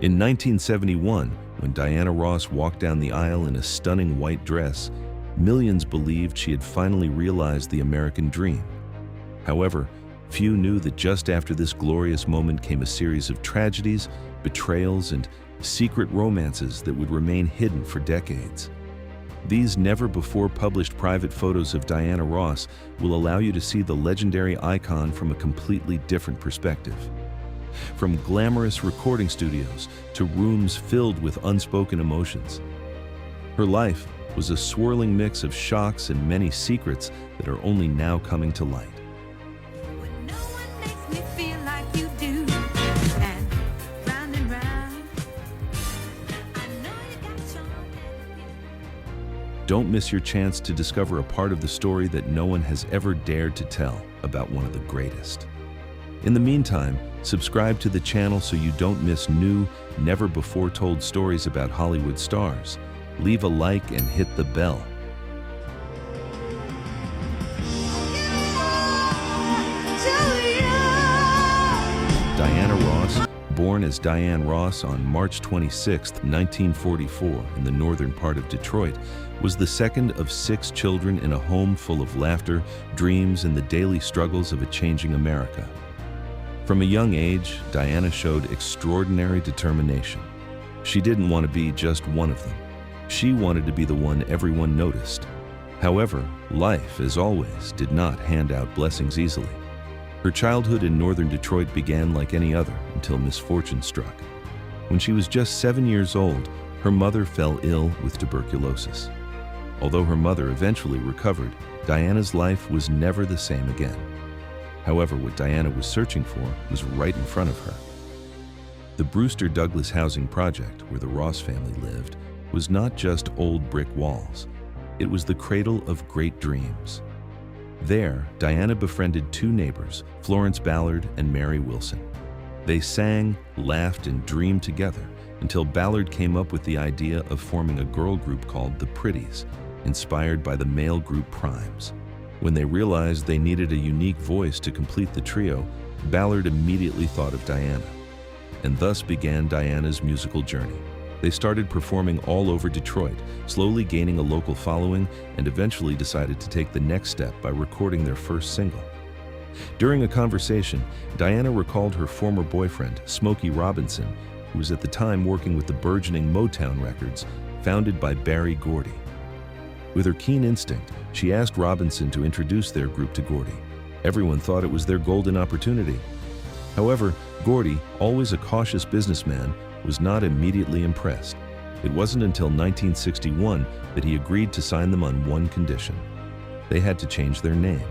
In 1971, when Diana Ross walked down the aisle in a stunning white dress, millions believed she had finally realized the American dream. However, few knew that just after this glorious moment came a series of tragedies, betrayals, and secret romances that would remain hidden for decades. These never-before-published private photos of Diana Ross will allow you to see the legendary icon from a completely different perspective. From glamorous recording studios to rooms filled with unspoken emotions. Her life was a swirling mix of shocks and many secrets that are only now coming to light. When no one makes me feel like you do, and round and round, I know you got charm and appeal. Don't miss your chance to discover a part of the story that no one has ever dared to tell about one of the greatest. In the meantime, subscribe to the channel so you don't miss new, never-before-told stories about Hollywood stars. Leave a like and hit the bell. Diana Ross, born as Diane Ross on March 26, 1944, in the northern part of Detroit, was the second of 6 children in a home full of laughter, dreams, and the daily struggles of a changing America. From a young age, Diana showed extraordinary determination. She didn't want to be just one of them. She wanted to be the one everyone noticed. However, life, as always, did not hand out blessings easily. Her childhood in northern Detroit began like any other until misfortune struck. When she was just 7 years old, her mother fell ill with tuberculosis. Although her mother eventually recovered, Diana's life was never the same again. However, what Diana was searching for was right in front of her. The Brewster Douglas housing project, where the Ross family lived, was not just old brick walls. It was the cradle of great dreams. There, Diana befriended 2 neighbors, Florence Ballard and Mary Wilson. They sang, laughed, and dreamed together until Ballard came up with the idea of forming a girl group called the Pretties, inspired by the male group Primes. When they realized they needed a unique voice to complete the trio, Ballard immediately thought of Diana. And thus began Diana's musical journey. They started performing all over Detroit, slowly gaining a local following, and eventually decided to take the next step by recording their first single. During a conversation, Diana recalled her former boyfriend, Smokey Robinson, who was at the time working with the burgeoning Motown Records, founded by Berry Gordy. With her keen instinct, she asked Robinson to introduce their group to Gordy. Everyone thought it was their golden opportunity. However, Gordy, always a cautious businessman, was not immediately impressed. It wasn't until 1961 that he agreed to sign them on one condition. They had to change their name.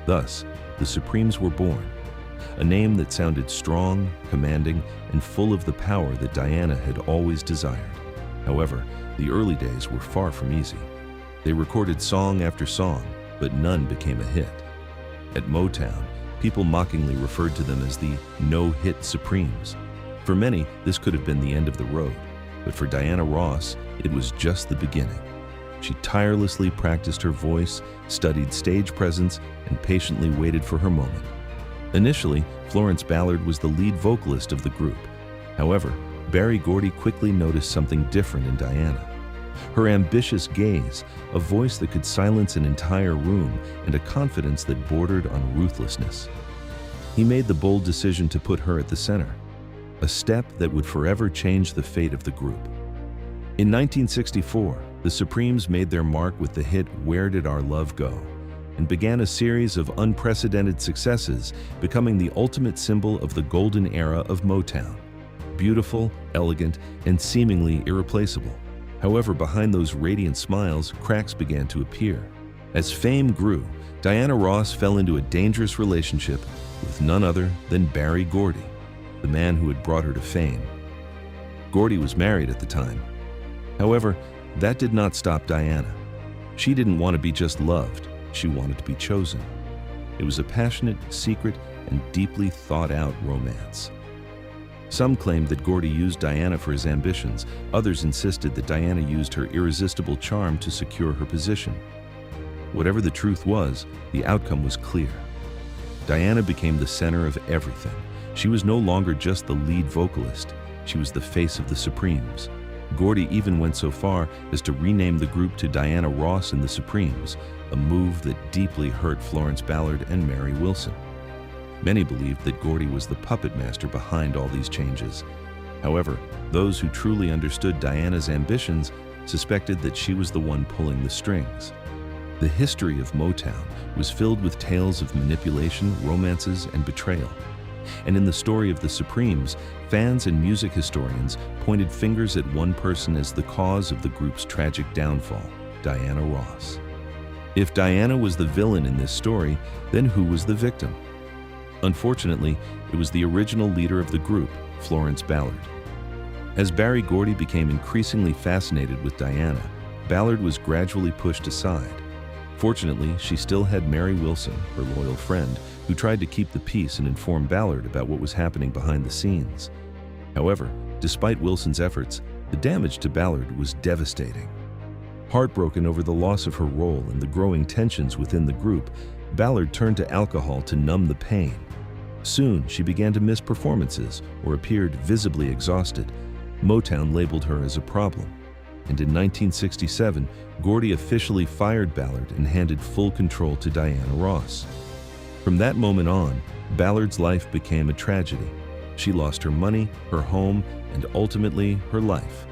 Thus, the Supremes were born, a name that sounded strong, commanding, and full of the power that Diana had always desired. However, the early days were far from easy. They recorded song after song, but none became a hit. At Motown, people mockingly referred to them as the no-hit Supremes. For many, this could have been the end of the road, but for Diana Ross, it was just the beginning. She tirelessly practiced her voice, studied stage presence, and patiently waited for her moment. Initially, Florence Ballard was the lead vocalist of the group. However, Berry Gordy quickly noticed something different in Diana. Her ambitious gaze, a voice that could silence an entire room, and a confidence that bordered on ruthlessness. He made the bold decision to put her at the center, a step that would forever change the fate of the group. In 1964, the Supremes made their mark with the hit "Where Did Our Love Go?" and began a series of unprecedented successes, becoming the ultimate symbol of the golden era of Motown. Beautiful, elegant, and seemingly irreplaceable. However, behind those radiant smiles, cracks began to appear. As fame grew, Diana Ross fell into a dangerous relationship with none other than Berry Gordy, the man who had brought her to fame. Gordy was married at the time. However, that did not stop Diana. She didn't want to be just loved, she wanted to be chosen. It was a passionate, secret, and deeply thought-out romance. Some claimed that Gordy used Diana for his ambitions. Others insisted that Diana used her irresistible charm to secure her position. Whatever the truth was, the outcome was clear. Diana became the center of everything. She was no longer just the lead vocalist. She was the face of the Supremes. Gordy even went so far as to rename the group to Diana Ross and the Supremes, a move that deeply hurt Florence Ballard and Mary Wilson. Many believed that Gordy was the puppet master behind all these changes. However, those who truly understood Diana's ambitions suspected that she was the one pulling the strings. The history of Motown was filled with tales of manipulation, romances, and betrayal. And in the story of the Supremes, fans and music historians pointed fingers at one person as the cause of the group's tragic downfall, Diana Ross. If Diana was the villain in this story, then who was the victim? Unfortunately, it was the original leader of the group, Florence Ballard. As Berry Gordy became increasingly fascinated with Diana, Ballard was gradually pushed aside. Fortunately, she still had Mary Wilson, her loyal friend, who tried to keep the peace and inform Ballard about what was happening behind the scenes. However, despite Wilson's efforts, the damage to Ballard was devastating. Heartbroken over the loss of her role and the growing tensions within the group, Ballard turned to alcohol to numb the pain. Soon, she began to miss performances or appeared visibly exhausted. Motown labeled her as a problem. And in 1967, Gordy officially fired Ballard and handed full control to Diana Ross. From that moment on, Ballard's life became a tragedy. She lost her money, her home, and ultimately her life.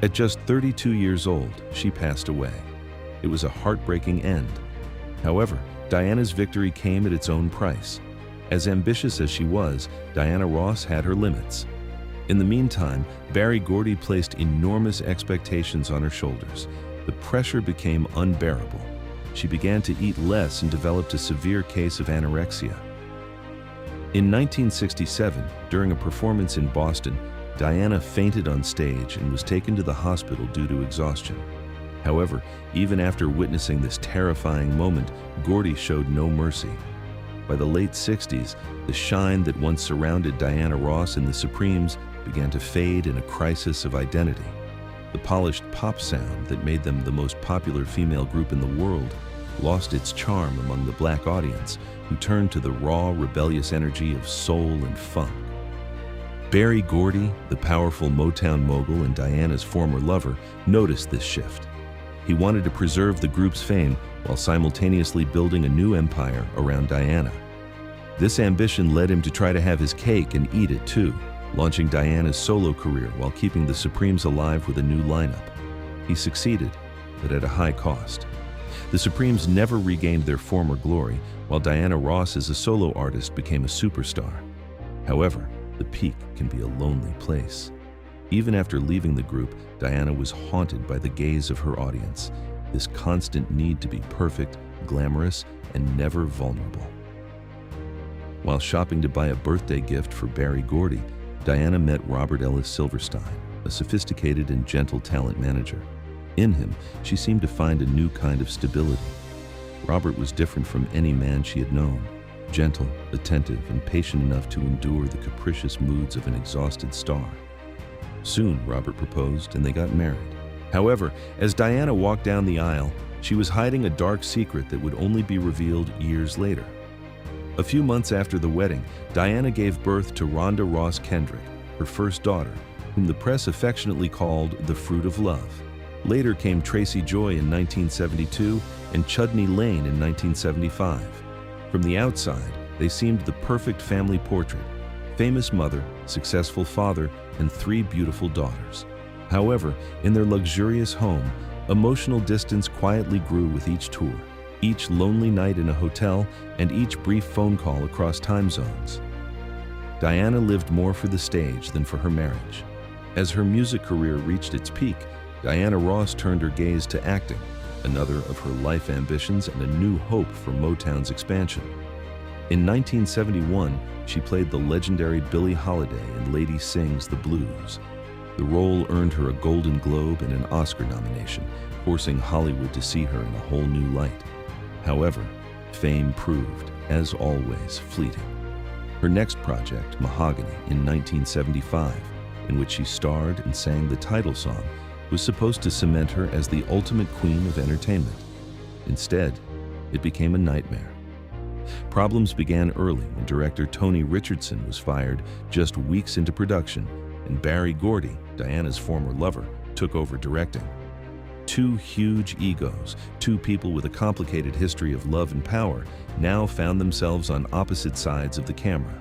At just 32 years old, she passed away. It was a heartbreaking end. However, Diana's victory came at its own price. As ambitious as she was, Diana Ross had her limits. In the meantime, Berry Gordy placed enormous expectations on her shoulders. The pressure became unbearable. She began to eat less and developed a severe case of anorexia. In 1967, during a performance in Boston, Diana fainted on stage and was taken to the hospital due to exhaustion. However, even after witnessing this terrifying moment, Gordy showed no mercy. By the late 60s, the shine that once surrounded Diana Ross and the Supremes began to fade in a crisis of identity. The polished pop sound that made them the most popular female group in the world lost its charm among the black audience, who turned to the raw, rebellious energy of soul and funk. Berry Gordy, the powerful Motown mogul and Diana's former lover, noticed this shift. He wanted to preserve the group's fame while simultaneously building a new empire around Diana. This ambition led him to try to have his cake and eat it too, launching Diana's solo career while keeping the Supremes alive with a new lineup. He succeeded, but at a high cost. The Supremes never regained their former glory, while Diana Ross as a solo artist became a superstar. However, the peak can be a lonely place. Even after leaving the group, Diana was haunted by the gaze of her audience, this constant need to be perfect, glamorous, and never vulnerable. While shopping to buy a birthday gift for Berry Gordy, Diana met Robert Ellis Silverstein, a sophisticated and gentle talent manager. In him, she seemed to find a new kind of stability. Robert was different from any man she had known, gentle, attentive, and patient enough to endure the capricious moods of an exhausted star. Soon, Robert proposed and they got married. However, as Diana walked down the aisle, she was hiding a dark secret that would only be revealed years later. A few months after the wedding, Diana gave birth to Rhonda Ross Kendrick, her first daughter, whom the press affectionately called the Fruit of Love. Later came Tracy Joy in 1972 and Chudney Lane in 1975. From the outside, they seemed the perfect family portrait: famous mother, successful father, and 3 beautiful daughters. However, in their luxurious home, emotional distance quietly grew with each tour, each lonely night in a hotel, and each brief phone call across time zones. Diana lived more for the stage than for her marriage. As her music career reached its peak, Diana Ross turned her gaze to acting, another of her life ambitions and a new hope for Motown's expansion. In 1971, she played the legendary Billie Holiday in Lady Sings the Blues. The role earned her a Golden Globe and an Oscar nomination, forcing Hollywood to see her in a whole new light. However, fame proved, as always, fleeting. Her next project, Mahogany, in 1975, in which she starred and sang the title song, was supposed to cement her as the ultimate queen of entertainment. Instead, it became a nightmare. Problems began early when director Tony Richardson was fired just weeks into production, and Barry Gordy, Diana's former lover, took over directing. Two huge egos, two people with a complicated history of love and power, now found themselves on opposite sides of the camera.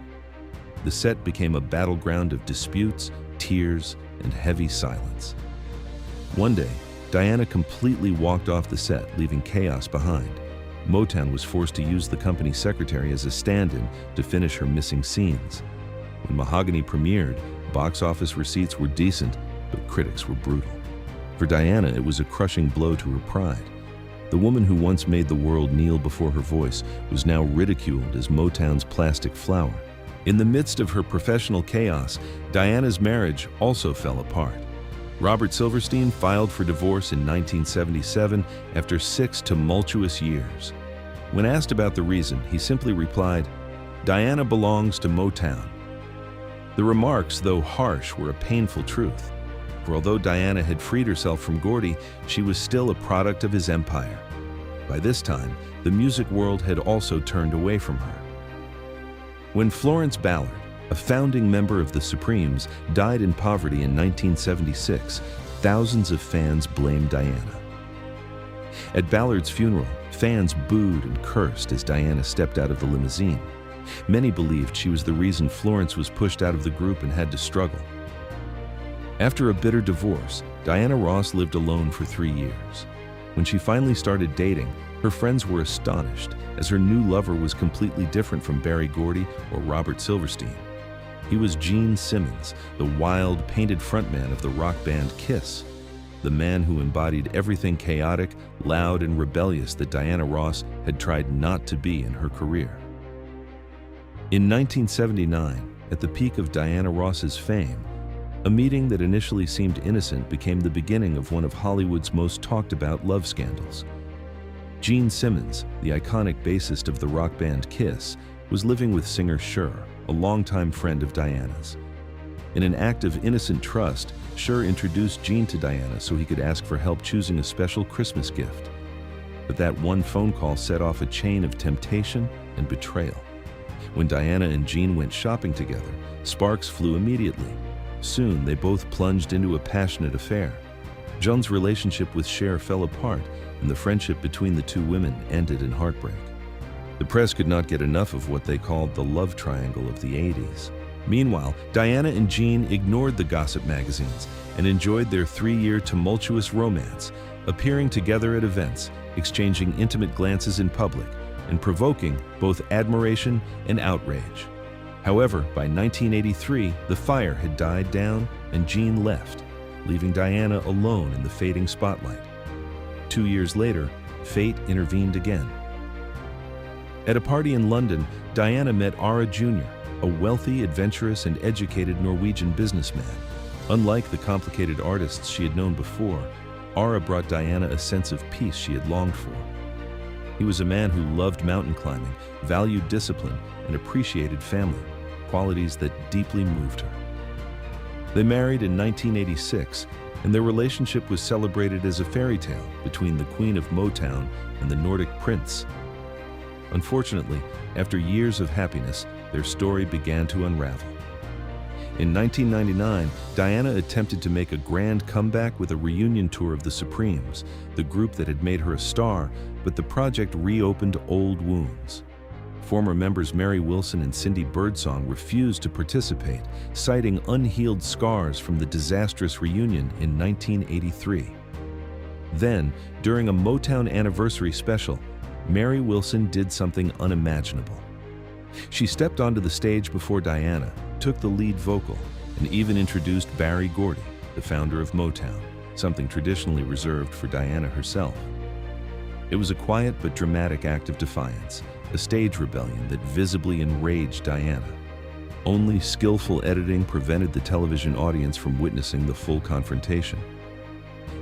The set became a battleground of disputes, tears, and heavy silence. One day, Diana completely walked off the set, leaving chaos behind. Motown was forced to use the company secretary as a stand-in to finish her missing scenes. When Mahogany premiered, box office receipts were decent, but critics were brutal. For Diana, it was a crushing blow to her pride. The woman who once made the world kneel before her voice was now ridiculed as Motown's plastic flower. In the midst of her professional chaos, Diana's marriage also fell apart. Robert Silverstein filed for divorce in 1977 after 6 tumultuous years. When asked about the reason, he simply replied, "Diana belongs to Motown." The remarks, though harsh, were a painful truth. For although Diana had freed herself from Gordy, she was still a product of his empire. By this time, the music world had also turned away from her. When Florence Ballard, a founding member of the Supremes, died in poverty in 1976, thousands of fans blamed Diana. At Ballard's funeral, fans booed and cursed as Diana stepped out of the limousine. Many believed she was the reason Florence was pushed out of the group and had to struggle. After a bitter divorce, Diana Ross lived alone for 3 years. When she finally started dating, her friends were astonished, as her new lover was completely different from Barry Gordy or Robert Silverstein. He was Gene Simmons, the wild, painted frontman of the rock band Kiss, the man who embodied everything chaotic, loud, and rebellious that Diana Ross had tried not to be in her career. In 1979, at the peak of Diana Ross's fame, a meeting that initially seemed innocent became the beginning of one of Hollywood's most talked about love scandals. Gene Simmons, the iconic bassist of the rock band Kiss, was living with singer Cher, a longtime friend of Diana's. In an act of innocent trust, Cher introduced Gene to Diana so he could ask for help choosing a special Christmas gift. But that one phone call set off a chain of temptation and betrayal. When Diana and Gene went shopping together, sparks flew immediately. Soon, they both plunged into a passionate affair. Jean's relationship with Cher fell apart, and the friendship between the two women ended in heartbreak. The press could not get enough of what they called the love triangle of the 80s. Meanwhile, Diana and Gene ignored the gossip magazines and enjoyed their 3-year tumultuous romance, appearing together at events, exchanging intimate glances in public, and provoking both admiration and outrage. However, by 1983, the fire had died down and Gene left, leaving Diana alone in the fading spotlight. 2 years later, fate intervened again. At a party in London, Diana met Ara Jr., a wealthy, adventurous, and educated Norwegian businessman. Unlike the complicated artists she had known before, Ara brought Diana a sense of peace she had longed for. He was a man who loved mountain climbing, valued discipline, and appreciated family, qualities that deeply moved her. They married in 1986, and their relationship was celebrated as a fairy tale between the Queen of Motown and the Nordic prince. Unfortunately, after years of happiness, their story began to unravel. In 1999, Diana attempted to make a grand comeback with a reunion tour of the Supremes, the group that had made her a star, but the project reopened old wounds. Former members Mary Wilson and Cindy Birdsong refused to participate, citing unhealed scars from the disastrous reunion in 1983. Then, during a Motown anniversary special, Mary Wilson did something unimaginable. She stepped onto the stage before Diana, took the lead vocal, and even introduced Barry Gordy, the founder of Motown, something traditionally reserved for Diana herself. It was a quiet but dramatic act of defiance, a stage rebellion that visibly enraged Diana. Only skillful editing prevented the television audience from witnessing the full confrontation.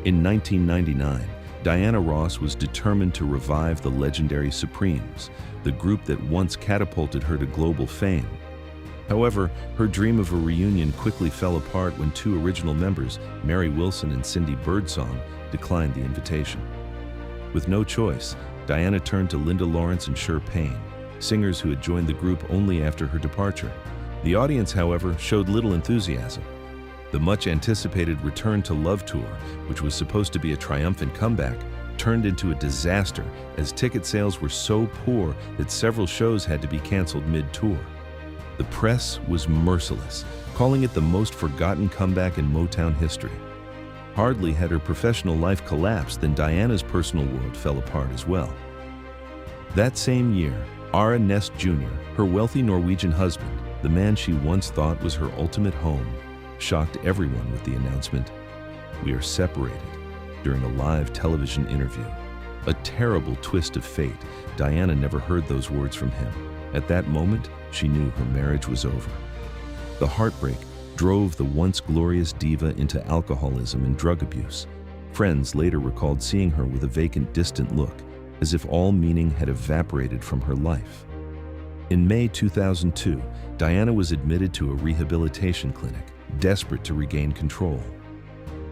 In 1999, Diana Ross was determined to revive the legendary Supremes, the group that once catapulted her to global fame. However, her dream of a reunion quickly fell apart when two original members, Mary Wilson and Cindy Birdsong, declined the invitation. With no choice, Diana turned to Linda Lawrence and Cher Payne, singers who had joined the group only after her departure. The audience, however, showed little enthusiasm. The much-anticipated Return to Love tour, which was supposed to be a triumphant comeback, turned into a disaster as ticket sales were so poor that several shows had to be canceled mid-tour. The press was merciless, calling it the most forgotten comeback in Motown history. Hardly had her professional life collapsed than Diana's personal world fell apart as well. That same year, Ara Nest Jr., her wealthy Norwegian husband, the man she once thought was her ultimate home, shocked everyone with the announcement, "We are separated," during a live television interview. A terrible twist of fate. Diana never heard those words from him. At that moment, she knew her marriage was over. The heartbreak drove the once glorious diva into alcoholism and drug abuse. Friends later recalled seeing her with a vacant, distant look, as if all meaning had evaporated from her life. In May 2002, Diana was admitted to a rehabilitation clinic, desperate to regain control.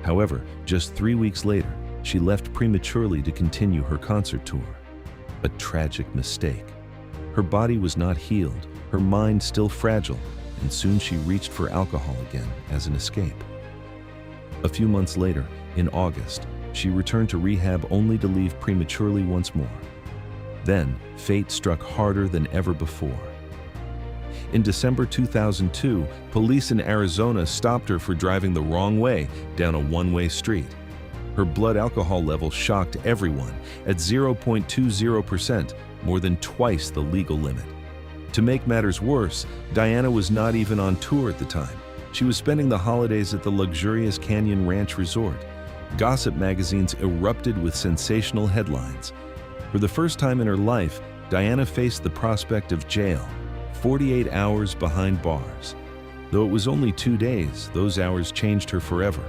However, just 3 weeks later, she left prematurely to continue her concert tour. A tragic mistake. Her body was not healed, her mind still fragile, and soon she reached for alcohol again as an escape. A few months later, in August, she returned to rehab only to leave prematurely once more. Then, fate struck harder than ever before. In December 2002, police in Arizona stopped her for driving the wrong way down a one-way street. Her blood alcohol level shocked everyone at 0.20%, more than twice the legal limit. To make matters worse, Diana was not even on tour at the time. She was spending the holidays at the luxurious Canyon Ranch Resort. Gossip magazines erupted with sensational headlines. For the first time in her life, Diana faced the prospect of jail, 48 hours behind bars. Though it was only 2 days, those hours changed her forever.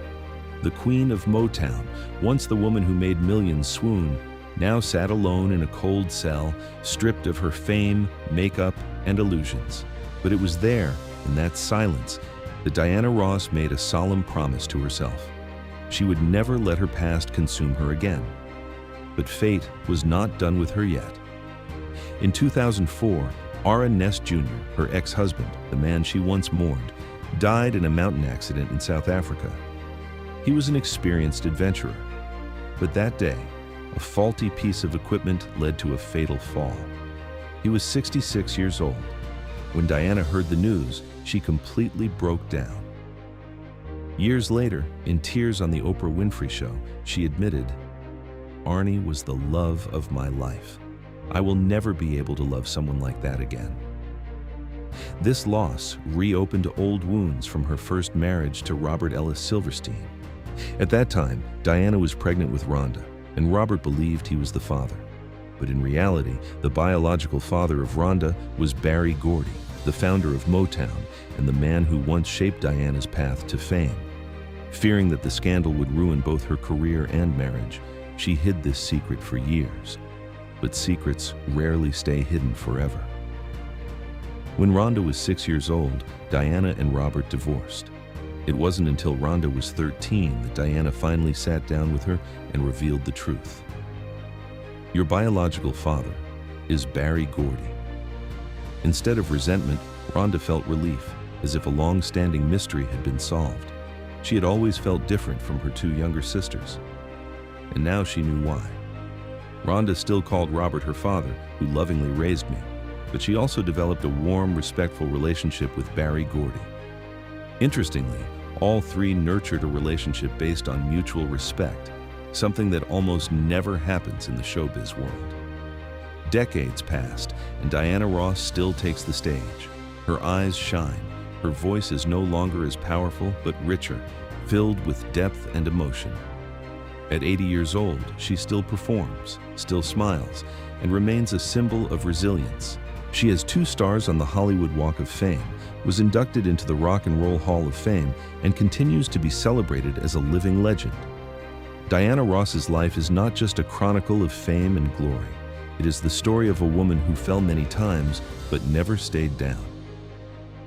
The queen of Motown, once the woman who made millions swoon, now sat alone in a cold cell, stripped of her fame, makeup, and illusions. But it was there, in that silence, that Diana Ross made a solemn promise to herself. She would never let her past consume her again. But fate was not done with her yet. In 2004, Ara Nest Jr., her ex-husband, the man she once mourned, died in a mountain accident in South Africa. He was an experienced adventurer. But that day, a faulty piece of equipment led to a fatal fall. He was 66 years old. When Diana heard the news, she completely broke down. Years later, in tears on the Oprah Winfrey Show, she admitted, "Arnie was the love of my life. I will never be able to love someone like that again." This loss reopened old wounds from her first marriage to Robert Ellis Silverstein. At that time, Diana was pregnant with Rhonda, and Robert believed he was the father. But in reality, the biological father of Rhonda was Barry Gordy, the founder of Motown and the man who once shaped Diana's path to fame. Fearing that the scandal would ruin both her career and marriage, she hid this secret for years. But secrets rarely stay hidden forever. When Rhonda was 6 years old, Diana and Robert divorced. It wasn't until Rhonda was 13 that Diana finally sat down with her and revealed the truth. Your biological father is Barry Gordy. Instead of resentment, Rhonda felt relief, as if a long-standing mystery had been solved. She had always felt different from her 2 younger sisters. And now she knew why. Rhonda still called Robert her father, who lovingly raised me, but she also developed a warm, respectful relationship with Barry Gordy. Interestingly, all 3 nurtured a relationship based on mutual respect, something that almost never happens in the showbiz world. Decades passed, and Diana Ross still takes the stage. Her eyes shine. Her voice is no longer as powerful, but richer, filled with depth and emotion. At 80 years old, she still performs, still smiles, and remains a symbol of resilience. She has 2 stars on the Hollywood Walk of Fame, was inducted into the Rock and Roll Hall of Fame, and continues to be celebrated as a living legend. Diana Ross's life is not just a chronicle of fame and glory. It is the story of a woman who fell many times, but never stayed down.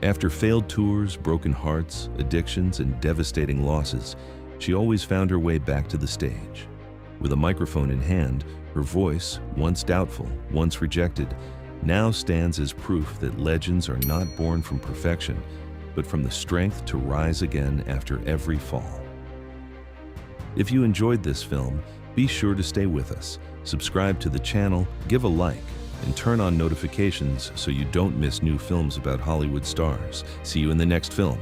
After failed tours, broken hearts, addictions, and devastating losses, she always found her way back to the stage. With a microphone in hand, her voice, once doubtful, once rejected, now stands as proof that legends are not born from perfection, but from the strength to rise again after every fall. If you enjoyed this film, be sure to stay with us, subscribe to the channel, give a like, and turn on notifications so you don't miss new films about Hollywood stars. See you in the next film.